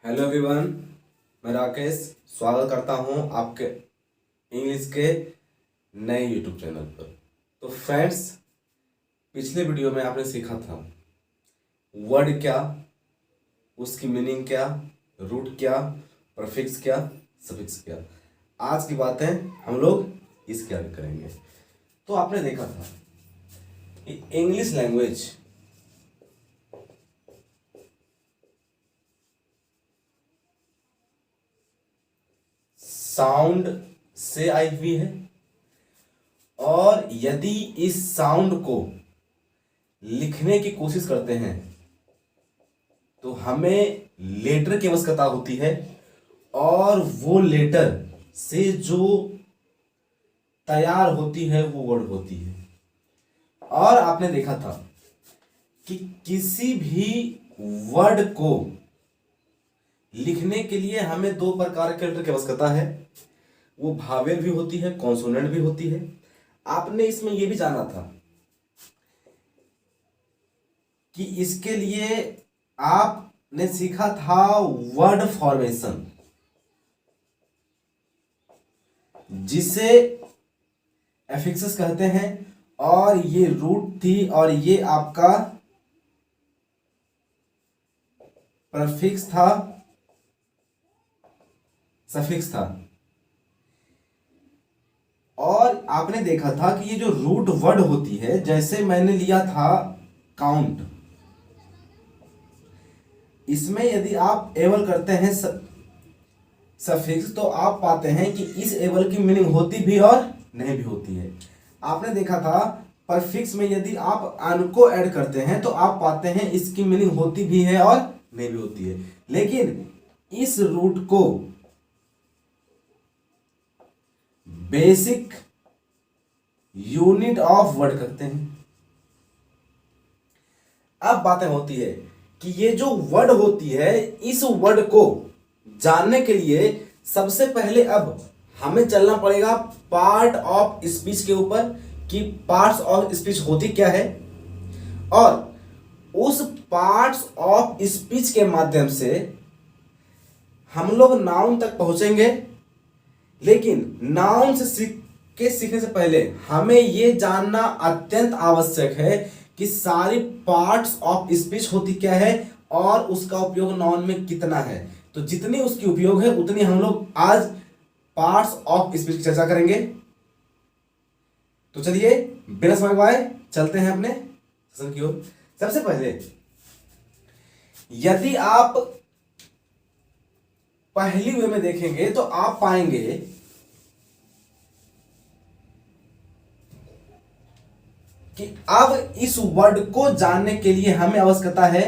Hello everyone, मैं राकेश स्वागत करता हूं आपके इंग्लिश के नए यूट्यूब चैनल पर। तो फ्रेंड्स, पिछले वीडियो में आपने सीखा था वर्ड क्या, उसकी मीनिंग क्या, रूट क्या, प्रीफिक्स क्या, सफिक्स क्या। आज की बातें हम लोग इसके आगे करेंगे। तो आपने देखा था कि इंग्लिश लैंग्वेज साउंड से आई हुई है, और यदि इस साउंड को लिखने की कोशिश करते हैं तो हमें लेटर की आवश्यकता होती है, और वो लेटर से जो तैयार होती है वो वर्ड होती है। और आपने देखा था कि किसी भी वर्ड को लिखने के लिए हमें दो प्रकार के लेटर की आवश्यकता है। वो भावेल भी होती है, कॉन्सोनेंट भी होती है। आपने इसमें यह भी जाना था कि इसके लिए आपने सीखा था वर्ड फॉर्मेशन, जिसे एफिक्सेस कहते हैं, और ये रूट थी और ये आपका प्रीफिक्स था, सफिक्स था। और आपने देखा था कि ये जो रूट वर्ड होती है, जैसे मैंने लिया था काउंट, इसमें यदि आप एबल करते हैं सफिक्स तो आप पाते हैं कि इस एबल की मीनिंग होती भी और नहीं भी होती है। आपने देखा था प्रीफिक्स में यदि आप अन को ऐड करते हैं तो आप पाते हैं इसकी मीनिंग होती भी है और नहीं भी होती है। लेकिन इस रूट को बेसिक यूनिट ऑफ वर्ड कहते हैं। अब बातें होती है कि ये जो वर्ड होती है, इस वर्ड को जानने के लिए सबसे पहले अब हमें चलना पड़ेगा पार्ट ऑफ स्पीच के ऊपर, कि पार्ट्स ऑफ स्पीच होती क्या है, और उस पार्ट्स ऑफ स्पीच के माध्यम से हम लोग नाउन तक पहुंचेंगे। लेकिन नाउन से सीखने से पहले हमें यह जानना अत्यंत आवश्यक है कि सारी पार्ट्स ऑफ स्पीच होती क्या है और उसका उपयोग नाउन में कितना है। तो जितनी उसकी उपयोग है उतनी हम लोग आज पार्ट्स ऑफ स्पीच की चर्चा करेंगे। तो चलिए बिना समय गवाए चलते हैं अपने सेशन की ओर। सबसे पहले यदि आप पहली वे में देखेंगे तो आप पाएंगे कि अब इस वर्ड को जानने के लिए हमें आवश्यकता है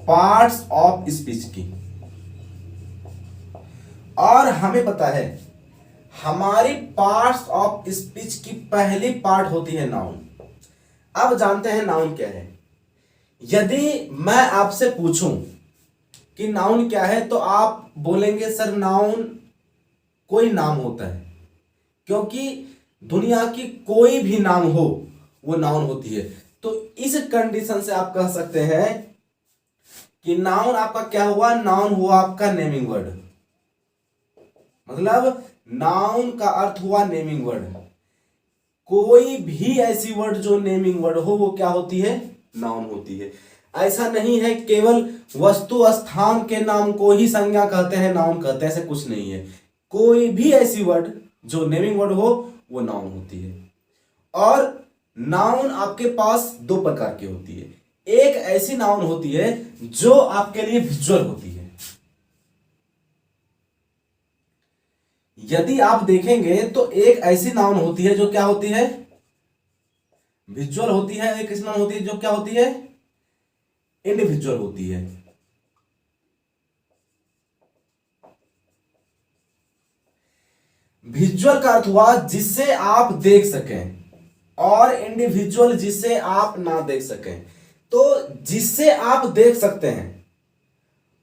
पार्ट्स ऑफ स्पीच की, और हमें पता है हमारी पार्ट्स ऑफ स्पीच की पहली पार्ट होती है नाउन। अब जानते हैं नाउन क्या है। यदि मैं आपसे पूछूं कि नाउन क्या है तो आप बोलेंगे सर नाउन कोई नाम होता है, क्योंकि दुनिया की कोई भी नाम हो वो नाउन होती है। तो इस कंडीशन से आप कह सकते हैं कि नाउन आपका क्या हुआ, नाउन हुआ आपका नेमिंग वर्ड। मतलब नाउन का अर्थ हुआ नेमिंग वर्ड। कोई भी ऐसी वर्ड जो नेमिंग वर्ड हो वो क्या होती है, नाउन होती है। ऐसा नहीं है केवल वस्तु स्थान के नाम को ही संज्ञा कहते हैं, नाउन कहते हैं, ऐसा कुछ नहीं है। कोई भी ऐसी वर्ड जो नेमिंग वर्ड हो वो नाउन होती है। और नाउन आपके पास दो प्रकार की होती है। एक ऐसी नाउन होती है जो आपके लिए विजुअल होती है। यदि आप देखेंगे तो एक ऐसी नाउन होती है जो क्या होती है, विजुअल होती है। एक ऐसी नाउन होती है जो क्या होती है, इंडिविजुअल होती है। विजुअल का अर्थ हुआ जिसे आप देख सकें, और इंडिविजुअल जिसे आप ना देख सकें। तो जिसे आप देख सकते हैं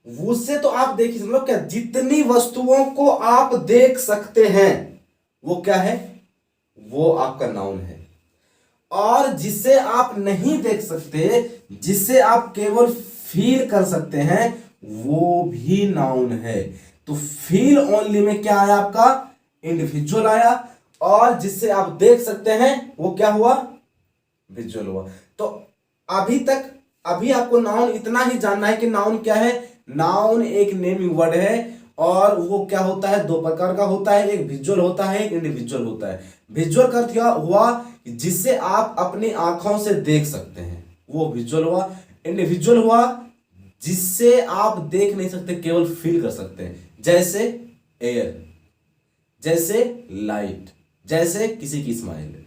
उससे तो आप देखिए, मतलब क्या, जितनी वस्तुओं को आप देख सकते हैं वो क्या है, वो आपका नाउन है। और जिसे आप नहीं देख सकते, जिसे आप केवल फील कर सकते हैं वो भी नाउन है। तो फील ओनली में क्या आया आपका, इंडिविजुअल आया, और जिससे आप देख सकते हैं वो क्या हुआ, विजुअल हुआ। तो अभी आपको नाउन इतना ही जानना है कि नाउन क्या है। नाउन एक नेमिंग वर्ड है और वो क्या होता है, दो प्रकार का होता है, एक विजुअल होता है, एक इंडिविजुअल होता है। विजुअल का अर्थ क्या हुआ, जिसे आप अपनी आंखों से देख सकते हैं, वो विजुअल हुआ। इंडिविजुअल हुआ जिससे आप देख नहीं सकते, केवल फील कर सकते हैं, जैसे एयर, जैसे लाइट, जैसे किसी की स्माइल।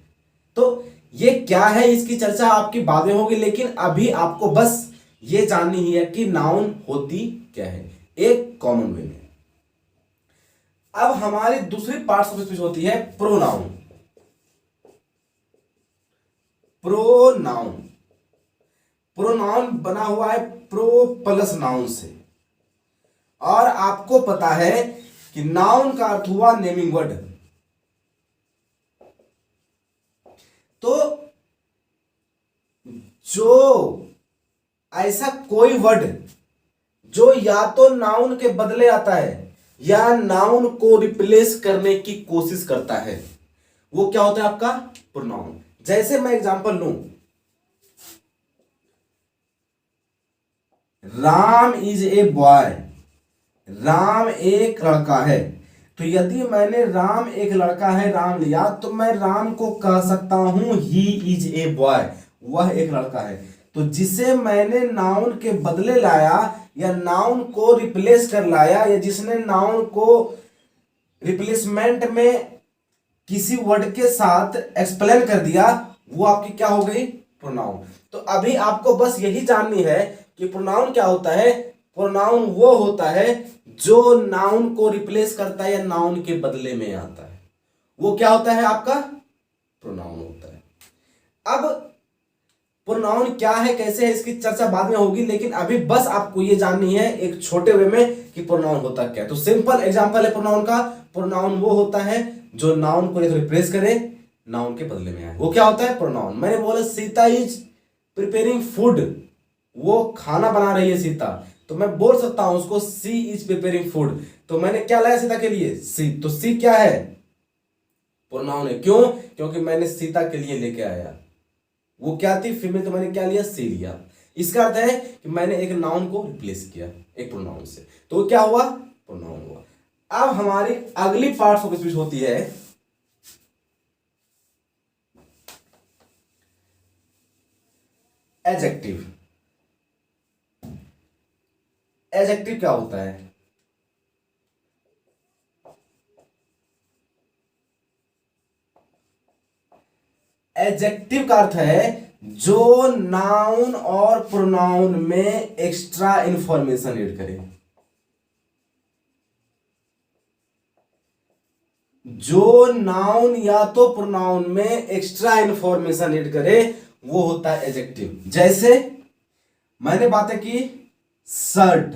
तो ये क्या है, इसकी चर्चा आपकी बाद में होगी, लेकिन अभी आपको बस ये जाननी ही है कि नाउन होती क्या है, एक कॉमन वे में। अब हमारी दूसरी पार्ट्स ऑफ स्पीच होती है प्रोनाउन। प्रोनाउन, प्रोनाउन बना हुआ है प्रो प्लस नाउन से, और आपको पता है कि नाउन का अर्थ हुआ नेमिंग वर्ड। तो जो ऐसा कोई वर्ड जो या तो नाउन के बदले आता है या नाउन को रिप्लेस करने की कोशिश करता है, वो क्या होता है आपका प्रोनाउन। जैसे मैं एग्जांपल लूं, Ram is a boy, Ram एक लड़का है। तो यदि मैंने राम एक लड़का है राम लिया, तो मैं राम को कह सकता हूं ही इज ए बॉय, वह एक लड़का है। तो जिसे मैंने नाउन के बदले लाया या नाउन को रिप्लेस कर लाया, या जिसने नाउन को रिप्लेसमेंट में किसी वर्ड के साथ एक्सप्लेन कर दिया, वो आपकी क्या हो गई, प्रोनाउन। तो अभी आपको बस यही जाननी है कि प्रोनाउन क्या होता है। प्रोनाउन वो होता है जो नाउन को रिप्लेस करता है या नाउन के बदले में आता है, वो क्या होता है आपका प्रोनाउन होता है। अब प्रोनाउन क्या है, कैसे है, इसकी चर्चा बाद में होगी, लेकिन अभी बस आपको ये जाननी है एक छोटे वे में कि प्रोनाउन होता क्या है। तो सिंपल एग्जांपल है प्रोनाउन का। प्रोनाउन वो होता है जो नाउन को रिप्लेस करे, नाउन के बदले में आए, वो क्या होता है प्रोनाउन। मैंने बोला सीता इज प्रिपेयरिंग फूड, वो खाना बना रही है सीता, तो मैं बोल सकता हूं उसको सी इज प्रिपेयरिंग फूड। तो मैंने क्या लाया सीता के लिए, सी। तो सी क्या है, प्रोनाउन है। क्यों, क्योंकि मैंने सीता के लिए लेके आया, वो क्या थी फीमेल, तो मैंने क्या लिया, सी लिया। इसका अर्थ है कि मैंने एक नाउन को रिप्लेस किया एक प्रोनाउन से, तो क्या हुआ, प्रोनाउन हुआ। अब हमारी अगली पार्ट्स ऑफ स्पीच होती है एडजेक्टिव। एडजेक्टिव क्या होता है, एडजेक्टिव का अर्थ है जो नाउन और प्रोनाउन में एक्स्ट्रा इंफॉर्मेशन ऐड करे। जो नाउन या तो प्रोनाउन में एक्स्ट्रा इंफॉर्मेशन ऐड करे वो होता है एडजेक्टिव। जैसे मैंने बातें की शर्ट,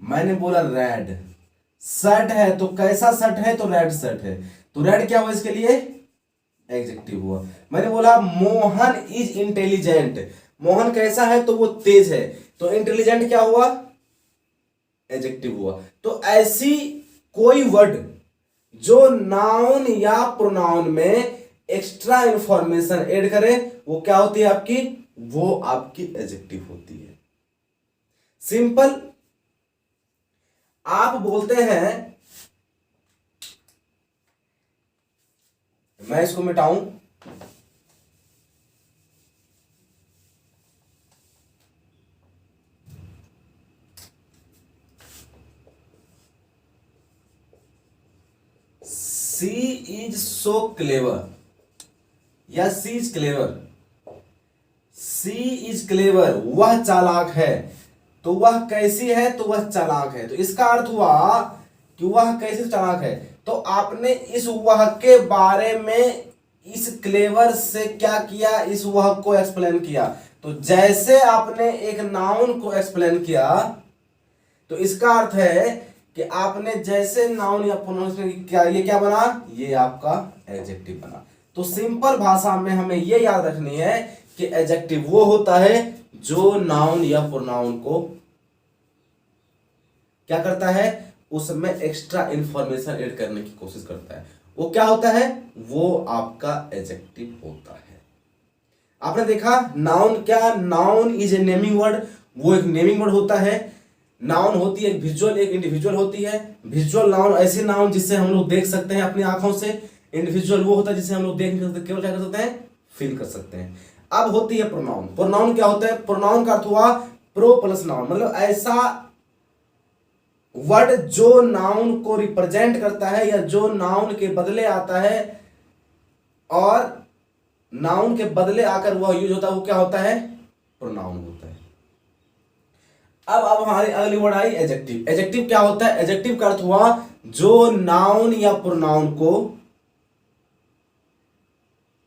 मैंने बोला रेड, शर्ट है तो कैसा शर्ट है, तो रेड शर्ट है, तो रेड क्या हुआ इसके लिए, एडजेक्टिव हुआ। मैंने बोला मोहन इज इंटेलिजेंट, मोहन कैसा है, तो वो तेज है, तो इंटेलिजेंट क्या हुआ, एडजेक्टिव हुआ। तो ऐसी कोई वर्ड जो नाउन या प्रोनाउन में एक्स्ट्रा इंफॉर्मेशन ऐड करे वो क्या होती है आपकी, वो आपकी एडजेक्टिव होती है। सिंपल, आप बोलते हैं, मैं इसको मिटाऊं, सी इज सो क्लेवर या she is clever, she is clever, वह चालाक है, तो वह कैसी है, तो वह चालाक है। तो इसका अर्थ हुआ कि वह कैसे चालाक है, तो आपने इस वह के बारे में इस क्लेवर से क्या किया, इस वह को एक्सप्लेन किया। तो जैसे आपने एक नाउन को एक्सप्लेन किया, तो इसका अर्थ है कि आपने जैसे नाउन या प्रोनाउन किया, ये क्या बना, ये आपका एडजेक्टिव बना। तो सिंपल भाषा में हमें ये याद रखनी है कि एडजेक्टिव वो होता है जो नाउन या प्रोनाउन को क्या करता है, उसमें एक्स्ट्रा इंफॉर्मेशन ऐड करने की कोशिश करता है, वो क्या होता है, वो आपका एडजेक्टिव होता है। आपने देखा नाउन क्या, noun is a naming word, वो एक नेमिंग वर्ड होता है। नाउन होती है एक विजुअल, एक इंडिविजुअल होती है। विजुअल नाउन ऐसे नाउन जिससे हम लोग देख सकते हैं अपनी आंखों से, इंडिविजुअल वो होता है जिसे हम लोग देख नहीं सकते, केवल क्या कर सकते हैं, फील कर सकते हैं। अब होती है प्रोनाउन। प्रोनाउन क्या होता है, प्रोनाउन का अर्थ हुआ प्रो प्लस नाउन, मतलब ऐसा वर्ड जो नाउन को रिप्रेजेंट करता है या जो नाउन के बदले आता है और नाउन के बदले आकर वह यूज होता है, वो क्या होता है, प्रोनाउन होता है। अब हमारी अगली वर्ड आई एडजेक्टिव। एडजेक्टिव क्या होता है, एडजेक्टिव का अर्थ हुआ जो नाउन या प्रोनाउन को,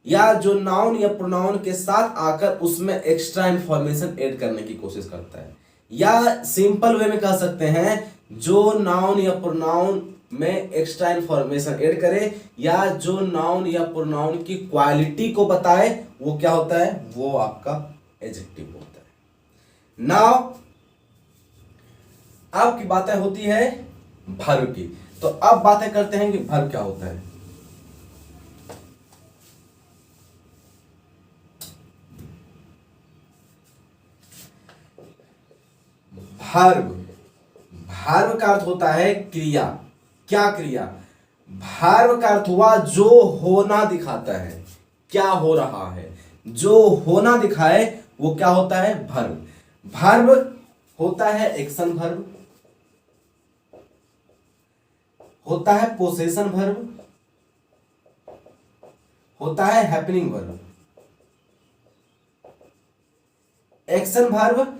या जो नाउन या प्रोनाउन के साथ आकर उसमें एक्स्ट्रा इंफॉर्मेशन ऐड करने की कोशिश करता है, या सिंपल वे में कह सकते हैं जो नाउन या प्रोनाउन में एक्स्ट्रा इंफॉर्मेशन ऐड करे, या जो नाउन या प्रोनाउन की क्वालिटी को बताए, वो क्या होता है, वो आपका एडजेक्टिव होता है। नाउ अब की बातें होती है वर्ब की, तो अब बातें करते हैं कि वर्ब क्या होता है। वर्ब, वर्ब का अर्थ होता है क्रिया। क्या क्रिया, वर्ब का अर्थ हुआ जो होना दिखाता है, क्या हो रहा है, जो होना दिखाए वो क्या होता है, वर्ब। वर्ब होता है एक्शन वर्ब, होता है पोसेशन वर्ब, होता है हैपनिंग वर्ब। एक्शन वर्ब,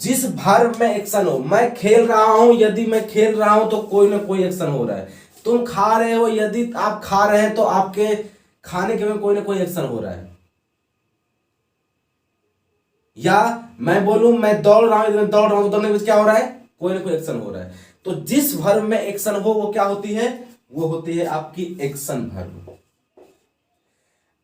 जिस वर्ब में एक्शन हो, मैं खेल रहा हूं, यदि मैं खेल रहा हूं तो कोई ना कोई एक्शन हो रहा है। तुम खा रहे हो, यदि आप खा रहे हैं तो आपके खाने के में कोई ना कोई एक्शन हो रहा है। या मैं बोलूं मैं दौड़ रहा हूं, यदि मैं दौड़ रहा हूं तो दौड़ने के बीच क्या हो रहा है, कोई ना कोई एक्शन हो रहा है। तो जिस वर्ब में एक्शन हो वो क्या होती है, वो होती है आपकी एक्शन वर्ब।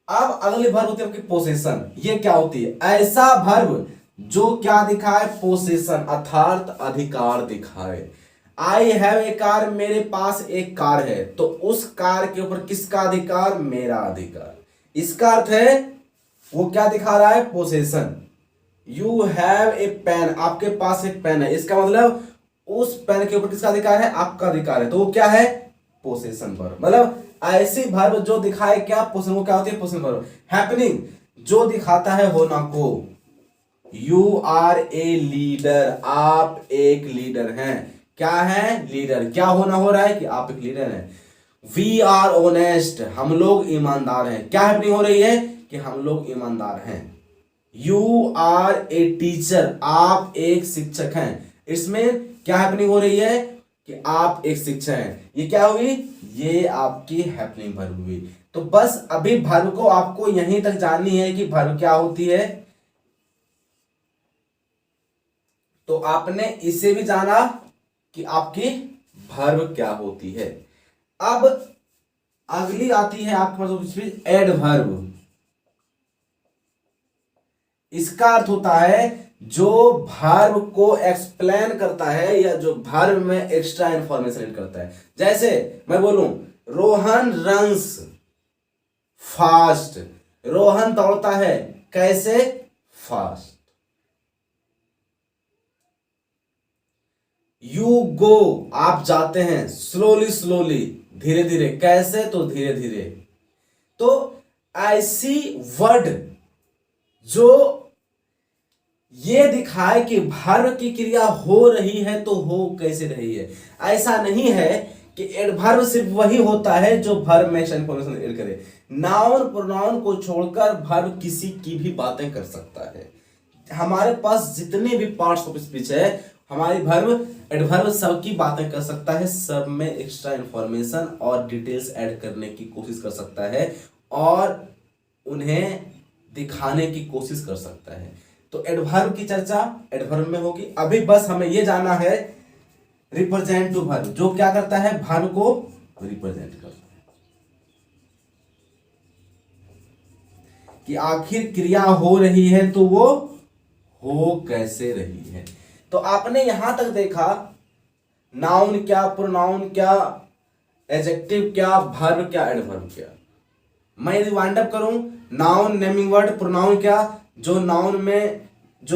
अब अगली वर्ब होती है आपकी पोसेशन। ये क्या होती है, ऐसा वर्ब जो क्या दिखाए, पोसेशन अर्थात अधिकार दिखाए। आई हैव ए कार, मेरे पास एक कार है, तो उस कार के ऊपर किसका अधिकार, मेरा अधिकार। इसका अर्थ है वो क्या दिखा रहा है, possession. You have a pen, आपके पास एक पेन है, इसका मतलब उस पेन के ऊपर किसका अधिकार है, आपका अधिकार है, तो वो क्या है, पोसेशन वर्ब। मतलब ऐसी वर्ब जो दिखाए क्या, पोसेशन, वो क्या होती है, पोसेशन वर्ब। हैपनिंग, जो दिखाता है होना को। यू आर ए लीडर, आप एक लीडर हैं। क्या है, लीडर। क्या होना हो रहा है कि आप एक लीडर हैं। वी आर ऑनेस्ट, हम लोग ईमानदार हैं। क्या हैपनिंग हो रही है कि हम लोग ईमानदार हैं। यू आर ए टीचर, आप एक शिक्षक हैं। इसमें क्या हैपनिंग हो रही है कि आप एक शिक्षक हैं। ये क्या हुई, ये आपकी हैपनिंग वर्ब हुई। तो बस अभी वर्ब को आपको यहीं तक जाननी है कि वर्ब क्या होती है। तो आपने इसे भी जाना कि आपकी वर्ब क्या होती है। अब अगली आती है आपके पास एडवर्ब। इसका अर्थ होता है जो वर्ब को एक्सप्लेन करता है या जो वर्ब में एक्स्ट्रा इंफॉर्मेशन ऐड करता है। जैसे मैं बोलूं रोहन रन्स फास्ट, रोहन दौड़ता है कैसे, फास्ट। यू गो, आप जाते हैं, स्लोली स्लोली, धीरे धीरे, कैसे, तो धीरे धीरे। तो ऐसी वर्ड जो ये दिखाए कि वर्ब की क्रिया हो रही है तो हो कैसे रही है। ऐसा नहीं है कि एडवर्ब सिर्फ वही होता है जो वर्ब में इंफॉर्मेशन ऐड करे। नाउन प्रोनाउन को छोड़कर वर्ब किसी की भी बातें कर सकता है। हमारे पास जितने भी पार्ट्स ऑफ स्पीच है, हमारी वर्ब एडवर्ब सबकी बातें कर सकता है, सब में एक्स्ट्रा इंफॉर्मेशन और डिटेल्स ऐड करने की कोशिश कर सकता है और उन्हें दिखाने की कोशिश कर सकता है। तो एडवर्ब की चर्चा एडवर्ब में होगी। अभी बस हमें यह जानना है रिप्रेजेंट टू वर्ब, जो क्या करता है, वर्ब को रिप्रेजेंट करता है कि आखिर क्रिया हो रही है तो वो हो कैसे रही है। तो आपने यहां तक देखा नाउन क्या, प्रोनाउन क्या, एडजेक्टिव क्या, वर्ब क्या, एडवर्ब क्या। मैं यदि वाइंड अप करूं, नाउन नेमिंग वर्ड, प्रोनाउन क्या, जो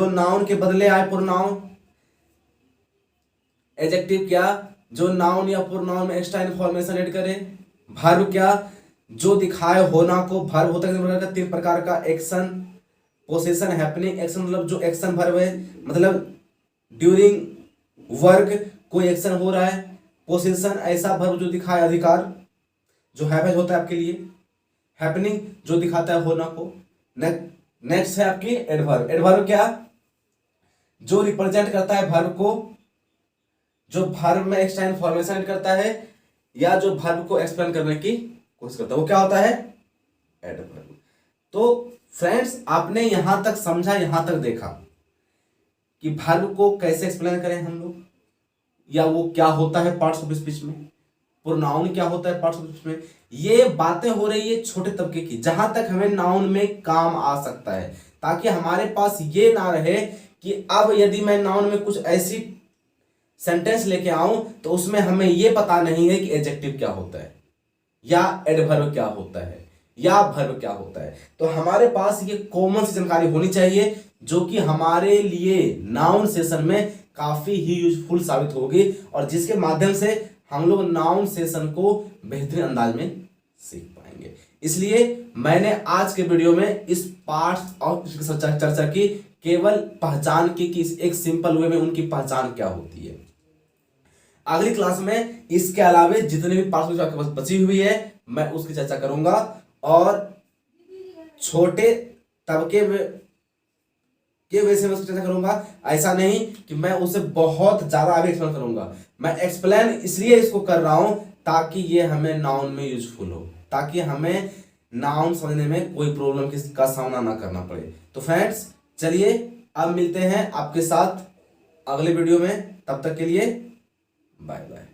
नाउन के बदले आए प्रोनाउन, एडजेक्टिव क्या, जो नाउन या प्रोनाउन में एक्स्ट्रा इंफॉर्मेशन ऐड करे, वर्ब क्या, जो दिखाए होना को, वर्ब होता है तीन प्रकार का, एक्शन, पोसेशन, हैपनिंग। एक्शन मतलब जो एक्शन वर्ब है, मतलब ड्यूरिंग वर्क कोई एक्शन हो रहा है। पोसेशन ऐसा वर्ब जो दिखाए अधिकार, जो हैवेज होता है आपके लिए। हैपनिंग जो दिखाता है होना को। नेक्स्ट है आपकी एडवर्ब। एडवर्ब क्या, जो रिप्रेजेंट करता है वर्ब को, जो वर्ब में एक्स्ट्रा इंफॉर्मेशन करता है या जो वर्ब को एक्सप्लेन करने की कोशिश करता है, वो क्या होता है, एडवर्ब। तो फ्रेंड्स आपने यहां तक समझा, यहां तक देखा कि वर्ब को कैसे एक्सप्लेन करें हम लोग, या वो क्या होता है पार्ट्स ऑफ स्पीच में, प्रोनाउन क्या होता है पार्ट्स ऑफ स्पीच में। ये बातें हो रही है छोटे तबके की, जहां तक हमें नाउन में काम आ सकता है, ताकि हमारे पास ये ना रहे कि अब यदि मैं नाउन में कुछ ऐसी सेंटेंस लेके आऊं तो उसमें हमें ये पता नहीं है कि एडजेक्टिव क्या होता है, या एडवर्ब क्या होता है, या वर्ब क्या होता है। तो हमारे पास ये कॉमन सी जानकारी होनी चाहिए, जो कि हमारे लिए नाउन सेशन में काफी ही यूजफुल साबित होगी, और जिसके माध्यम से हम लोग नाउन सेशन को बेहतरीन अंदाज में सीख पाएंगे। इसलिए मैंने आज के वीडियो में इस पार्ट और चर्चा की, केवल पहचान की कि एक सिंपल वे में उनकी पहचान क्या होती है। अगली क्लास में इसके अलावे जितने भी पार्ट्स आपके पास बची हुई है मैं उसकी चर्चा करूंगा, और छोटे तबके में के वजह से मैं उसकी चर्चा करूंगा। ऐसा नहीं कि मैं उसे बहुत ज्यादा आगे एक्सप्लेन करूंगा, मैं एक्सप्लेन इसलिए इसको कर रहा हूं ताकि ये हमें नाउन में यूजफुल हो, ताकि हमें नाउन समझने में कोई प्रॉब्लम का सामना ना करना पड़े। तो फ्रेंड्स चलिए अब मिलते हैं आपके साथ अगले वीडियो में, तब तक के लिए बाय बाय।